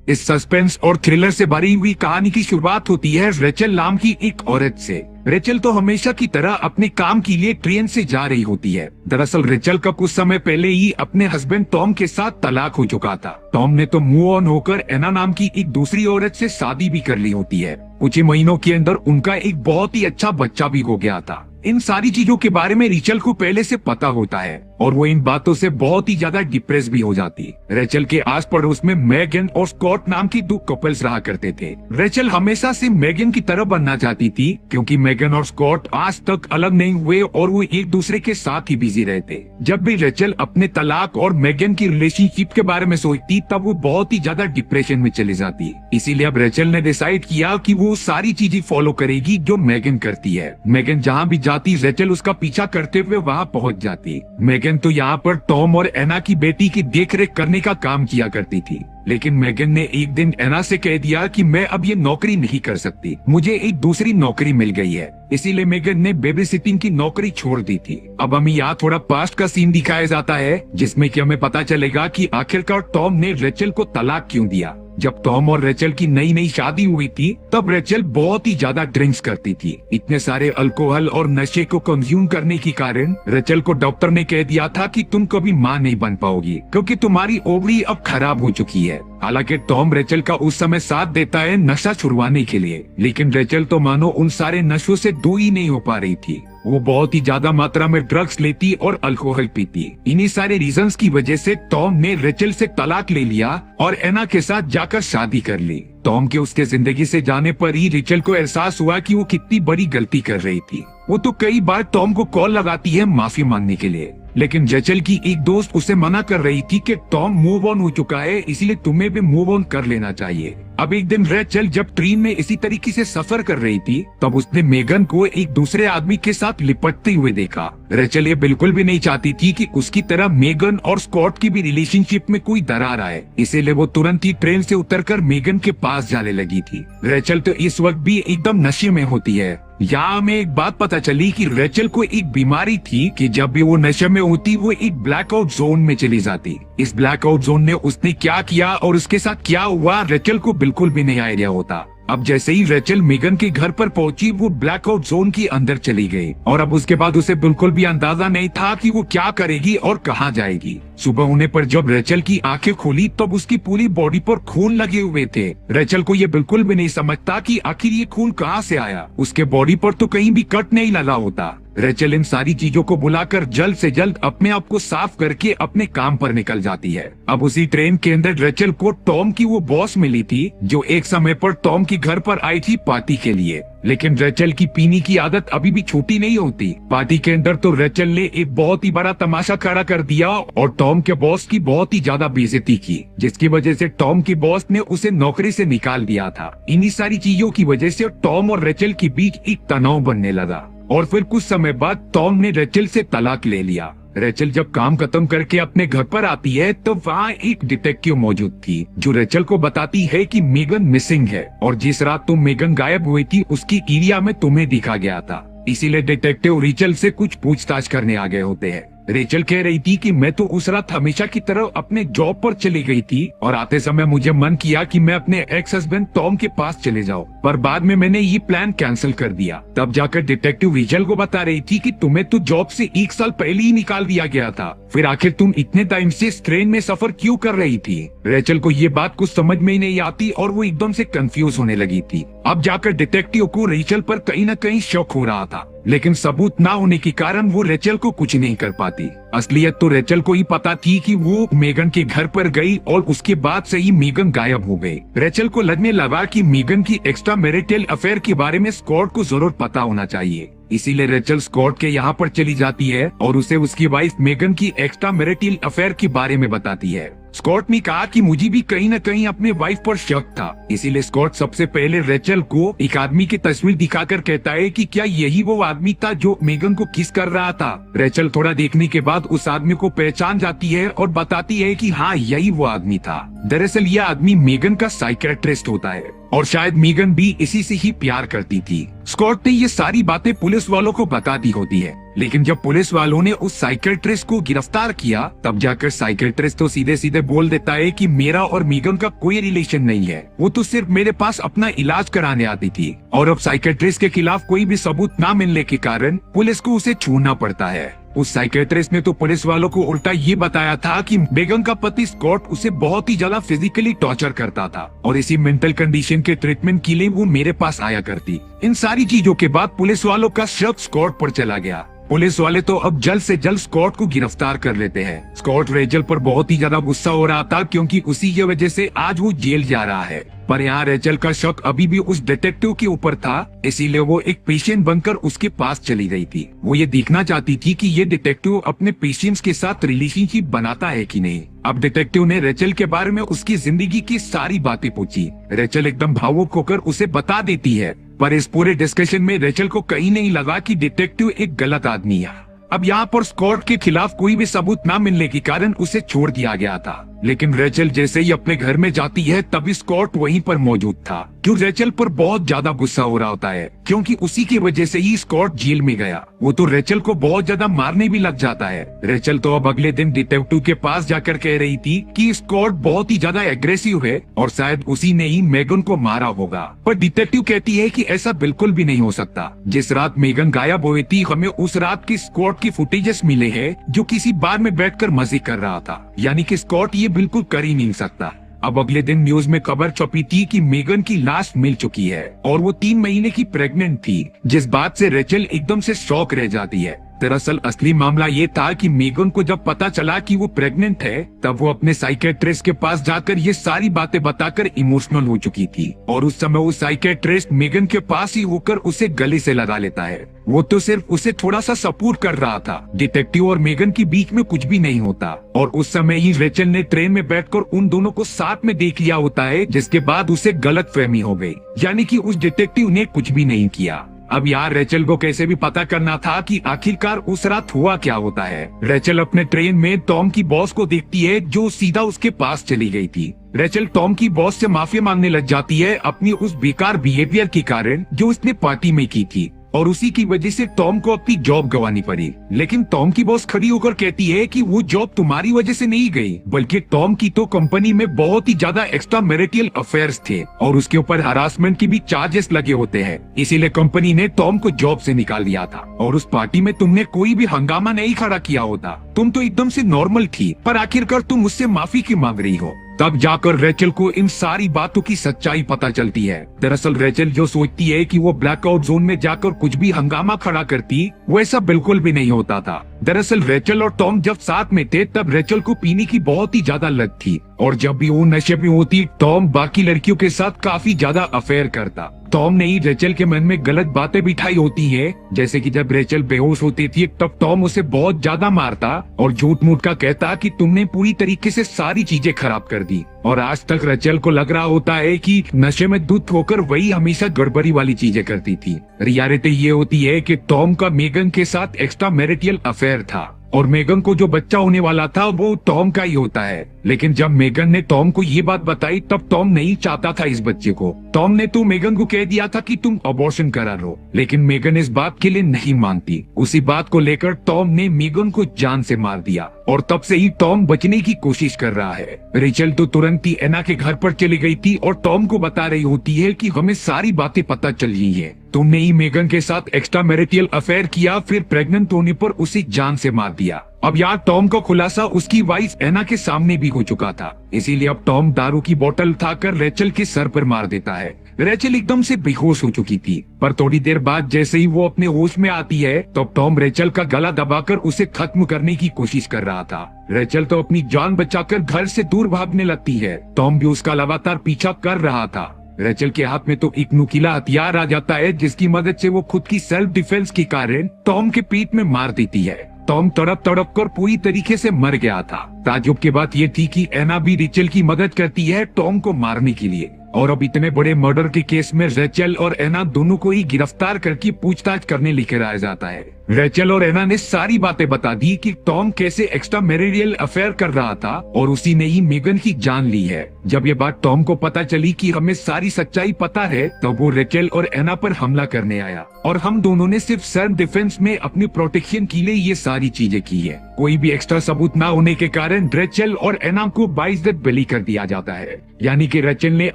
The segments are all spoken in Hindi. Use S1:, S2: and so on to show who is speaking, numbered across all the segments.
S1: इस सस्पेंस और थ्रिलर से भरी हुई कहानी की शुरुआत होती है रेचल नाम की एक औरत से। रेचल तो हमेशा की तरह अपने काम के लिए ट्रेन से जा रही होती है। दरअसल रेचल का कुछ समय पहले ही अपने हस्बैंड टॉम के साथ तलाक हो चुका था। टॉम ने तो मूव ऑन होकर एना नाम की एक दूसरी औरत से शादी भी कर ली होती है। कुछ ही महीनों के अंदर उनका एक बहुत ही अच्छा बच्चा भी हो गया था। इन सारी चीजों के बारे में रेचल को पहले से पता होता है और वो इन बातों से बहुत ही ज्यादा डिप्रेस भी हो जाती। रेचल के आस पड़ोस में मेगन और स्कॉट नाम की दो कपल्स रहा करते थे। रेचल हमेशा से मेगन की तरह बनना चाहती थी, क्योंकि मेगन और स्कॉट आज तक अलग नहीं हुए और वो एक दूसरे के साथ ही बिजी रहते। जब भी रेचल अपने तलाक और मेगन की रिलेशनशिप के बारे में सोचती तब वो बहुत ही ज्यादा डिप्रेशन में चली जाती। इसीलिए अब रेचल ने डिसाइड किया कि वो सारी चीजें फॉलो करेगी जो मेगन करती है। मेगन जहाँ भी जाती रेचल उसका पीछा करते हुए वहाँ पहुँच जाती। मेगन तो यहाँ पर टॉम और एना की बेटी की देखरेख करने का काम किया करती थी, लेकिन मेगन ने एक दिन एना से कह दिया कि मैं अब ये नौकरी नहीं कर सकती, मुझे एक दूसरी नौकरी मिल गई है। इसीलिए मेगन ने बेबी सिटिंग की नौकरी छोड़ दी थी। अब हमें यहाँ थोड़ा पास्ट का सीन दिखाया जाता है, जिसमें कि हमें पता चलेगा कि आखिरकार टॉम ने रेचल को तलाक क्यों दिया। जब टॉम और रेचल की नई नई शादी हुई थी तब रेचल बहुत ही ज्यादा ड्रिंक्स करती थी। इतने सारे अल्कोहल और नशे को कंज्यूम करने के कारण रेचल को डॉक्टर ने कह दिया था कि तुम कभी माँ नहीं बन पाओगी, क्योंकि तुम्हारी ओवरी अब खराब हो चुकी है। हालांकि टॉम रेचल का उस समय साथ देता है नशा छुड़वाने के लिए, लेकिन रेचल तो मानो उन सारे नशों से दूर ही नहीं हो पा रही थी। वो बहुत ही ज्यादा मात्रा में ड्रग्स लेती और अल्कोहल पीती। इन्हीं सारे रीजंस की वजह से टॉम ने रेचल से तलाक ले लिया और एना के साथ जाकर शादी कर ली। टॉम के उसके जिंदगी से जाने पर ही रेचल को एहसास हुआ कि वो कितनी बड़ी गलती कर रही थी। वो तो कई बार टॉम को कॉल लगाती है माफी मांगने के लिए, लेकिन रेचल की एक दोस्त उसे मना कर रही थी कि टॉम मूव ऑन हो चुका है, इसलिए तुम्हें भी मूव ऑन कर लेना चाहिए। अब एक दिन रेचल जब ट्रेन में इसी तरीके से सफर कर रही थी तब उसने मेगन को एक दूसरे आदमी के साथ लिपटते हुए देखा। रेचल ये बिल्कुल भी नहीं चाहती थी कि उसकी तरह मेगन और स्कॉट की भी रिलेशनशिप में कोई दरार आए, इसीलिए वो तुरंत ही ट्रेन से उतरकर मेगन के पास जाने लगी थी। रेचल तो इस वक्त भी एकदम नशे में होती है। यहाँ हमें एक बात पता चली कि रेचल को एक बीमारी थी कि जब भी वो नशे में होती वो एक ब्लैकआउट जोन में चली जाती। इस ब्लैकआउट जोन ने उसने क्या किया और उसके साथ क्या हुआ रेचल को बिल्कुल भी नहीं आइडिया होता। अब जैसे ही रेचल मेगन के घर पर पहुंची वो ब्लैकआउट जोन के अंदर चली गई और अब उसके बाद उसे बिल्कुल भी अंदाजा नहीं था कि वो क्या करेगी और कहाँ जाएगी। सुबह होने पर जब रेचल की आंखें खुली तब उसकी पूरी बॉडी पर खून लगे हुए थे। रेचल को ये बिल्कुल भी नहीं समझता कि आखिर ये खून कहाँ से आया। उसके बॉडी पर तो कहीं भी कट नहीं लगा होता। रेचल इन सारी चीजों को बुलाकर जल्द से जल्द अपने आप को साफ करके अपने काम पर निकल जाती है। अब उसी ट्रेन के अंदर रेचल को टॉम की वो बॉस मिली थी जो एक समय पर टॉम के घर पर आई थी पार्टी के लिए, लेकिन रेचल की पीने की आदत अभी भी छूटी नहीं होती। पार्टी के अंदर तो रेचल ने एक बहुत ही बड़ा तमाशा खड़ा कर दिया और टॉम के बॉस की बहुत ही ज्यादा बेइज्जती की, जिसकी वजह से टॉम के बॉस ने उसे नौकरी से निकाल दिया था। इन्हीं सारी चीजों की वजह से टॉम और रेचल के बीच एक तनाव बनने लगा और फिर कुछ समय बाद टॉम ने रेचल से तलाक ले लिया। रेचल जब काम खत्म करके अपने घर पर आती है तो वहाँ एक डिटेक्टिव मौजूद थी जो रेचल को बताती है कि मेगन मिसिंग है और जिस रात तुम मेगन गायब हुई थी उसकी एरिया में तुम्हें दिखा गया था। इसीलिए डिटेक्टिव रेचल से कुछ पूछताछ करने आ गए होते हैं। रेचल कह रही थी कि मैं तो उस रात हमेशा की तरह अपने जॉब पर चली गई थी और आते समय मुझे मन किया कि मैं अपने एक्स हस्बैंड टॉम के पास चले जाऊं, पर बाद में मैंने ये प्लान कैंसिल कर दिया। तब जाकर डिटेक्टिव रेचल को बता रही थी कि तुम्हें तो जॉब से 1 साल पहले ही निकाल दिया गया था, फिर आखिर तुम इतने टाइम से इस ट्रेन में सफर क्यों कर रही थी। रेचल को ये बात कुछ समझ में ही नहीं आती और वो एकदम से कंफ्यूज होने लगी थी। अब जाकर डिटेक्टिव को रेचल पर कहीं न कहीं शक हो रहा था, लेकिन सबूत ना होने के कारण वो रेचल को कुछ नहीं कर पाती। असलियत तो रेचल को ही पता थी कि वो मेगन के घर पर गई और उसके बाद से ही मेगन गायब हो गई। रेचल को लगने लगा कि मेगन की एक्स्ट्रा मैरिटल अफेयर के बारे में स्कॉट को जरूर पता होना चाहिए। इसीलिए रेचल स्कॉट के यहाँ पर चली जाती है और उसे उसकी वाइफ मेगन की एक्स्ट्रा मैरिटल अफेयर के बारे में बताती है। स्कॉट ने कहा कि मुझे भी कहीं न कहीं अपने वाइफ पर शक था, इसीलिए स्कॉट सबसे पहले रेचल को एक आदमी की तस्वीर दिखाकर कहता है कि क्या यही वो आदमी था जो मेगन को किस कर रहा था। रेचल थोड़ा देखने के बाद उस आदमी को पहचान जाती है और बताती है कि हाँ यही वो आदमी था। दरअसल यह आदमी मेगन का साइकियाट्रिस्ट होता है और शायद मेगन भी इसी से ही प्यार करती थी। स्कॉट ने ये सारी बातें पुलिस वालों को बता दी होती है, लेकिन जब पुलिस वालों ने उस साइकियाट्रिस्ट को गिरफ्तार किया तब जाकर साइकियाट्रिस्ट तो सीधे सीधे बोल देता है कि मेरा और मेगन का कोई रिलेशन नहीं है, वो तो सिर्फ मेरे पास अपना इलाज कराने आती थी। और अब साइकियाट्रिस्ट के खिलाफ कोई भी सबूत न मिलने के कारण पुलिस को उसे छोड़ना पड़ता है। उस साइकियाट्रिस्ट ने तो पुलिस वालों को उल्टा ये बताया था कि मेगन का पति स्कॉट उसे बहुत ही ज्यादा फिजिकली टॉर्चर करता था और इसी मेंटल कंडीशन के ट्रीटमेंट के लिए वो मेरे पास आया करती। इन सारी चीजों के बाद पुलिस वालों का शक स्कॉट पर चला गया। पुलिस वाले तो अब जल्द से जल्द स्कॉट को गिरफ्तार कर लेते हैं। स्कॉट रेचल पर बहुत ही ज्यादा गुस्सा हो रहा था क्योंकि उसी की वजह से आज वो जेल जा रहा है। पर यहाँ रेचल का शक अभी भी उस डिटेक्टिव के ऊपर था, इसीलिए वो एक पेशेंट बनकर उसके पास चली गई थी। वो ये देखना चाहती थी कि ये डिटेक्टिव अपने पेशेंट्स के साथ रिलेशनशिप बनाता है कि नहीं। अब डिटेक्टिव ने रेचल के बारे में उसकी जिंदगी की सारी बातें पूछी। रेचल एकदम भावुक होकर उसे बता देती है, पर इस पूरे डिस्कशन में रेचल को कहीं नहीं लगा कि डिटेक्टिव एक गलत आदमी है। अब यहाँ पर स्कॉट के खिलाफ कोई भी सबूत न मिलने के कारण उसे छोड़ दिया गया था। लेकिन रेचल जैसे ही अपने घर में जाती है तभी स्कॉट वहीं पर मौजूद था। क्यों रेचल पर बहुत ज्यादा गुस्सा हो रहा होता है क्योंकि उसी की वजह से ही स्कॉट जेल में गया। वो तो रेचल को बहुत ज्यादा मारने भी लग जाता है। रेचल तो अब अगले दिन डिटेक्टिव के पास जाकर कह रही थी कि स्कॉट बहुत ही ज्यादा एग्रेसिव है और शायद उसी ने ही मेगन को मारा होगा। पर डिटेक्टिव कहती है कि ऐसा बिल्कुल भी नहीं हो सकता। जिस रात मेगन गायब हुई थी हमें उस रात की स्कॉट की फुटेजेस मिले हैं जो किसी बार में बैठकर मजे कर रहा था, यानी कि स्कॉट ये बिल्कुल कर ही नहीं सकता। अब अगले दिन न्यूज में खबर छपी थी कि मेगन की लाश मिल चुकी है और वो 3 महीने की प्रेग्नेंट थी, जिस बात से रेचल एकदम से शॉक रह जाती है। दरअसल असली मामला ये था कि मेगन को जब पता चला कि वो प्रेग्नेंट है तब वो अपने साइकियाट्रिस्ट के पास जाकर ये सारी बातें बताकर इमोशनल हो चुकी थी और उस समय वो साइकियाट्रिस्ट मेगन के पास ही होकर उसे गले से लगा लेता है। वो तो सिर्फ उसे थोड़ा सा सपोर्ट कर रहा था। डिटेक्टिव और मेगन के बीच में कुछ भी नहीं होता और उस समय ही रेचल ने ट्रेन में बैठकर उन दोनों को साथ में देख लिया होता है, जिसके बाद उसे गलतफहमी हो गई, यानी कि उस डिटेक्टिव ने कुछ भी नहीं किया। अब यार रेचल को कैसे भी पता करना था कि आखिरकार उस रात हुआ क्या होता है। रेचल अपने ट्रेन में टॉम की बॉस को देखती है जो सीधा उसके पास चली गई थी। रेचल टॉम की बॉस से माफी मांगने लग जाती है अपनी उस बेकार बिहेवियर के कारण जो उसने पार्टी में की थी और उसी की वजह से टॉम को अपनी जॉब गंवानी पड़ी। लेकिन टॉम की बॉस खड़ी होकर कहती है कि वो जॉब तुम्हारी वजह से नहीं गई, बल्कि टॉम की तो कंपनी में बहुत ही ज्यादा एक्स्ट्रा मैरिटल अफेयर्स थे और उसके ऊपर हरासमेंट की भी चार्जेस लगे होते हैं, इसीलिए कंपनी ने टॉम को जॉब से निकाल दिया था। और उस पार्टी में तुमने कोई भी हंगामा नहीं खड़ा किया होता, तुम तो एकदम से नॉर्मल थी, पर आखिरकार तुम मुझसे माफी क्यों मांग रही हो। तब जाकर रेचल को इन सारी बातों की सच्चाई पता चलती है। दरअसल रेचल जो सोचती है कि वो ब्लैकआउट जोन में जाकर कुछ भी हंगामा खड़ा करती, वो ऐसा बिल्कुल भी नहीं होता था। दरअसल रेचल और टॉम जब साथ में थे तब रेचल को पीने की बहुत ही ज्यादा लत थी और जब भी वो नशे में होती टॉम बाकी लड़कियों के साथ काफी ज्यादा अफेयर करता। टॉम ने ही रेचल के मन में गलत बातें बिठाई होती है, जैसे कि जब रेचल बेहोश होती थी तब टॉम उसे बहुत ज्यादा मारता और झूठ मूठ का कहता कि तुमने पूरी तरीके से सारी चीजें खराब कर दी। और आज तक रेचल को लग रहा होता है कि नशे में धुत होकर वही हमेशा गड़बड़ी वाली चीजें करती थी। रियलिटी ये होती है कि टॉम का मेगन के साथ एक्स्ट्रा मैरिटल अफेयर था और मेगन को जो बच्चा होने वाला था वो टॉम का ही होता है। लेकिन जब मेगन ने टॉम को ये बात बताई तब टॉम नहीं चाहता था इस बच्चे को। टॉम ने तो मेगन को कह दिया था कि तुम अबॉर्शन करा लो, लेकिन मेगन इस बात के लिए नहीं मानती। उसी बात को लेकर टॉम ने मेगन को जान से मार दिया और तब से ही टॉम बचने की कोशिश कर रहा है। रेचल तो तुरंत ही एना के घर पर चली गई थी और टॉम को बता रही होती है कि हमें सारी बातें पता चल गई है, तुमने ही मेगन के साथ एक्स्ट्रा मैरिटल अफेयर किया, फिर प्रेग्नेंट होने पर उसे जान से मार दिया। अब यार टॉम का खुलासा उसकी वाइफ एना के सामने भी हो चुका था, इसीलिए अब टॉम दारू की बोतल उठाकर रेचल के सर पर मार देता है। रेचल एकदम से बेहोश हो चुकी थी, पर थोड़ी देर बाद जैसे ही वो अपने होश में आती है तो टॉम रेचल का गला दबाकर उसे खत्म करने की कोशिश कर रहा था। रेचल तो अपनी जान बचाकर घर से दूर भागने लगती है। टॉम भी उसका लगातार पीछा कर रहा था। रेचल के हाथ में तो एक नुकीला हथियार आ जाता है जिसकी मदद से वो खुद की सेल्फ डिफेंस के कारण टॉम के पीठ में मार देती है। टॉम तड़प तड़प कर पूरी तरीके से मर गया था। ताज्जुब की बात ये थी कि एना भी रेचल की मदद करती है टॉम को मारने के लिए और अब इतने बड़े मर्डर के केस में रेचल और एना दोनों को ही गिरफ्तार करके पूछताछ करने लेकर आया जाता है। रेचल और एना ने सारी बातें बता दी कि टॉम कैसे एक्स्ट्रा मैरिटल अफेयर कर रहा था और उसी ने ही मेगन की जान ली है। जब ये बात टॉम को पता चली कि हमें सारी सच्चाई पता है, तो वो रेचल और एना पर हमला करने आया और हम दोनों ने सिर्फ सेल्फ डिफेंस में अपनी प्रोटेक्शन के लिए ये सारी चीजें की है। कोई भी एक्स्ट्रा सबूत ना होने के कारण रेचल और एना को बाइज्जत बली कर दिया जाता है। यानी कि रेचल ने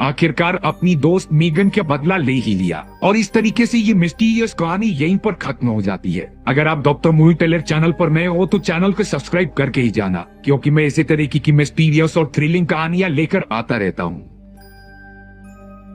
S1: आखिरकार अपनी दोस्त मेगन का बदला ले ही लिया और इस तरीके से ये मिस्टीरियस कहानी यहीं पर खत्म हो जाती है। अगर आप डॉक्टर मूवी टेलर चैनल पर नए हो तो चैनल को सब्सक्राइब करके ही जाना, क्योंकि मैं इसी तरीके की मिस्टीरियस और थ्रिलिंग कहानियां लेकर आता रहता हूँ।